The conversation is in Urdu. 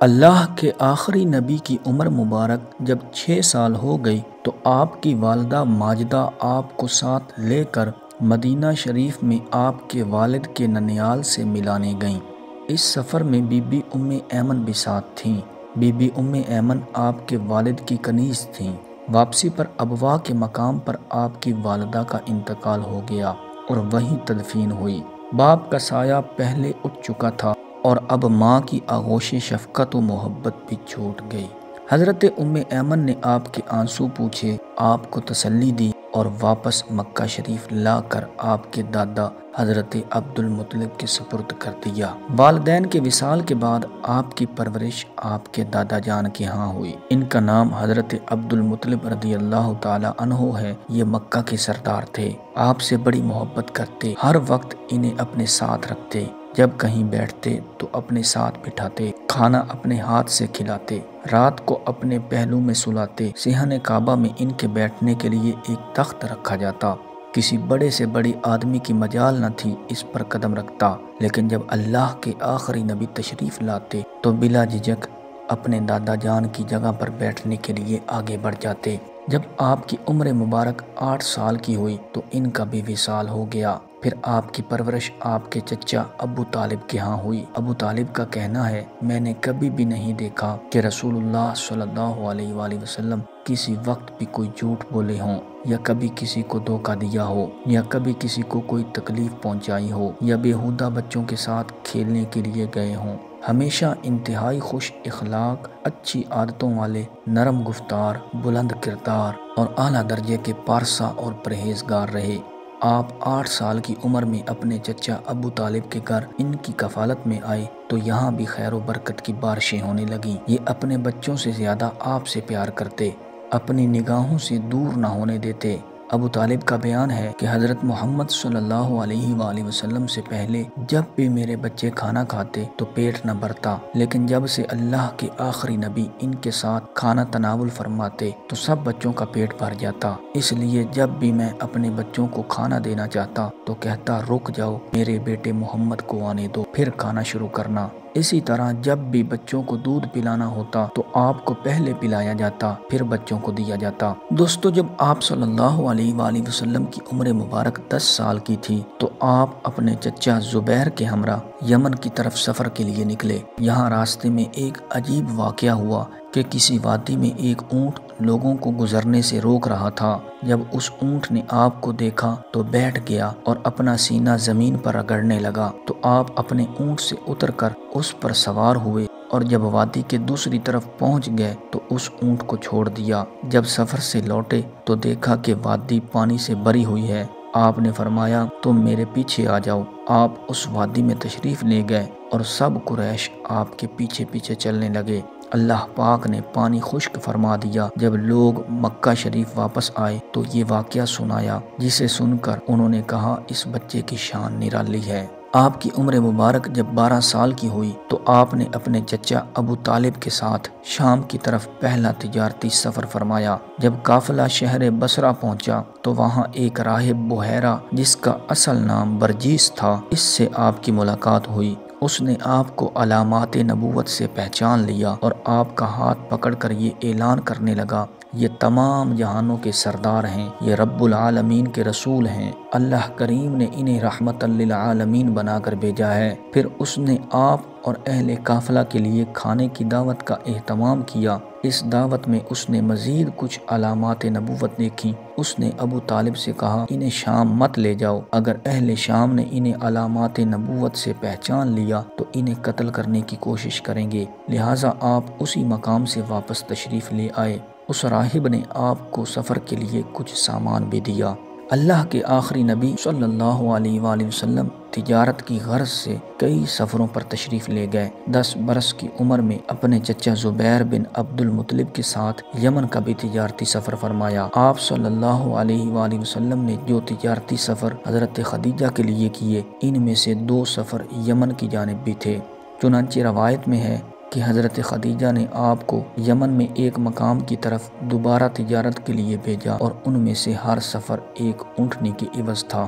اللہ کے آخری نبی کی عمر مبارک جب 6 سال ہو گئی تو آپ کی والدہ ماجدہ آپ کو ساتھ لے کر مدینہ شریف میں آپ کے والد کے ننیال سے ملانے گئیں۔ اس سفر میں بی بی ام ایمن بھی ساتھ تھیں۔ بی بی ام ایمن آپ کے والد کی کنیز تھیں۔ واپسی پر ابوا کے مقام پر آپ کی والدہ کا انتقال ہو گیا اور وہیں تدفین ہوئی۔ باپ کا سایہ پہلے اٹھ چکا تھا اور اب ماں کی آغوش شفقت و محبت بھی چھوٹ گئی۔ حضرت ام ایمن نے آپ کے آنسو پوچھے، آپ کو تسلی دی اور واپس مکہ شریف لا کر آپ کے دادا حضرت عبد المطلب کے سپرد کر دیا۔ والدین کے وصال کے بعد آپ کی پرورش آپ کے دادا جان کے ہاں ہوئی۔ ان کا نام حضرت عبد المطلب رضی اللہ تعالی عنہ ہے۔ یہ مکہ کے سردار تھے، آپ سے بڑی محبت کرتے، ہر وقت انہیں اپنے ساتھ رکھتے، جب کہیں بیٹھتے تو اپنے ساتھ بٹھاتے، کھانا اپنے ہاتھ سے کھلاتے، رات کو اپنے پہلو میں سلاتے۔ صحن کعبہ میں ان کے بیٹھنے کے لیے ایک تخت رکھا جاتا، کسی بڑے سے بڑی آدمی کی مجال نہ تھی اس پر قدم رکھتا، لیکن جب اللہ کے آخری نبی تشریف لاتے تو بلا جھجک اپنے دادا جان کی جگہ پر بیٹھنے کے لیے آگے بڑھ جاتے۔ جب آپ کی عمر مبارک 8 سال کی ہوئی تو ان کا بھی وصال ہو گیا۔ پھر آپ کی پرورش آپ کے چچا ابو طالب کے ہاں ہوئی۔ ابو طالب کا کہنا ہے، میں نے کبھی بھی نہیں دیکھا کہ رسول اللہ صلی اللہ علیہ وآلہ وسلم کسی وقت بھی کوئی جھوٹ بولے ہوں، یا کبھی کسی کو دھوکہ دیا ہو، یا کبھی کسی کو کوئی تکلیف پہنچائی ہو، یا بیہودہ بچوں کے ساتھ کھیلنے کے لیے گئے ہوں۔ ہمیشہ انتہائی خوش اخلاق، اچھی عادتوں والے، نرم گفتار، بلند کردار اور اعلیٰ درجے کے پارسا اور پرہیزگار رہے۔ آپ 8 سال کی عمر میں اپنے چچا ابو طالب کے گھر ان کی کفالت میں آئے تو یہاں بھی خیر و برکت کی بارشیں ہونے لگیں۔ یہ اپنے بچوں سے زیادہ آپ سے پیار کرتے، اپنی نگاہوں سے دور نہ ہونے دیتے۔ ابو طالب کا بیان ہے کہ حضرت محمد صلی اللہ علیہ وآلہ وسلم سے پہلے جب بھی میرے بچے کھانا کھاتے تو پیٹ نہ بھرتا، لیکن جب سے اللہ کے آخری نبی ان کے ساتھ کھانا تناول فرماتے تو سب بچوں کا پیٹ بھر جاتا۔ اس لیے جب بھی میں اپنے بچوں کو کھانا دینا چاہتا تو کہتا، رک جاؤ، میرے بیٹے محمد کو آنے دو، پھر کھانا شروع کرنا۔ اسی طرح جب بھی بچوں کو دودھ پلانا ہوتا تو آپ کو پہلے پلایا جاتا، پھر بچوں کو دیا جاتا۔ دوستو، جب آپ صلی اللہ علیہ وآلہ وسلم کی عمر مبارک 10 سال کی تھی تو آپ اپنے چچا زبیر کے ہمراہ یمن کی طرف سفر کے لیے نکلے۔ یہاں راستے میں ایک عجیب واقعہ ہوا کہ کسی وادی میں ایک اونٹ لوگوں کو گزرنے سے روک رہا تھا۔ جب اس اونٹ نے آپ کو دیکھا تو بیٹھ گیا اور اپنا سینہ زمین پر رگڑنے لگا تو آپ اپنے اونٹ سے اتر کر اس پر سوار ہوئے اور جب وادی کے دوسری طرف پہنچ گئے تو اس اونٹ کو چھوڑ دیا۔ جب سفر سے لوٹے تو دیکھا کہ وادی پانی سے بھری ہوئی ہے۔ آپ نے فرمایا، تم میرے پیچھے آ جاؤ۔ آپ اس وادی میں تشریف لے گئے اور سب قریش آپ کے پیچھے پیچھے چلنے لگے۔ اللہ پاک نے پانی خشک فرما دیا۔ جب لوگ مکہ شریف واپس آئے تو یہ واقعہ سنایا، جسے سن کر انہوں نے کہا، اس بچے کی شان نرالی ہے۔ آپ کی عمر مبارک جب 12 سال کی ہوئی تو آپ نے اپنے چچا ابو طالب کے ساتھ شام کی طرف پہلا تجارتی سفر فرمایا۔ جب قافلہ شہر بصرہ پہنچا تو وہاں ایک راہب بحیرہ، جس کا اصل نام برجیس تھا، اس سے آپ کی ملاقات ہوئی۔ اس نے آپ کو علامات نبوت سے پہچان لیا اور آپ کا ہاتھ پکڑ کر یہ اعلان کرنے لگا، یہ تمام جہانوں کے سردار ہیں، یہ رب العالمین کے رسول ہیں، اللہ کریم نے انہیں رحمت للعالمین بنا کر بھیجا ہے۔ پھر اس نے آپ اور اہل قافلہ کے لیے کھانے کی دعوت کا اہتمام کیا۔ اس دعوت میں اس نے مزید کچھ علامات نبوت دیکھی۔ اس نے ابو طالب سے کہا، انہیں شام مت لے جاؤ، اگر اہل شام نے انہیں علامات نبوت سے پہچان لیا تو انہیں قتل کرنے کی کوشش کریں گے، لہٰذا آپ اسی مقام سے واپس تشریف لے آئے۔ اس راہب نے آپ کو سفر کے لیے کچھ سامان بھی دیا۔ اللہ کے آخری نبی صلی اللہ علیہ وآلہ وسلم تجارت کی غرض سے کئی سفروں پر تشریف لے گئے۔ 10 برس کی عمر میں اپنے چچا زبیر بن عبد المطلب کے ساتھ یمن کا بھی تجارتی سفر فرمایا۔ آپ صلی اللہ علیہ وآلہ وسلم نے جو تجارتی سفر حضرت خدیجہ کے لیے کیے، ان میں سے 2 سفر یمن کی جانب بھی تھے۔ چنانچہ روایت میں ہے کہ حضرت خدیجہ نے آپ کو یمن میں ایک مقام کی طرف دوبارہ تجارت کے لیے بھیجا اور ان میں سے ہر سفر ایک اونٹنی کی عوض تھا۔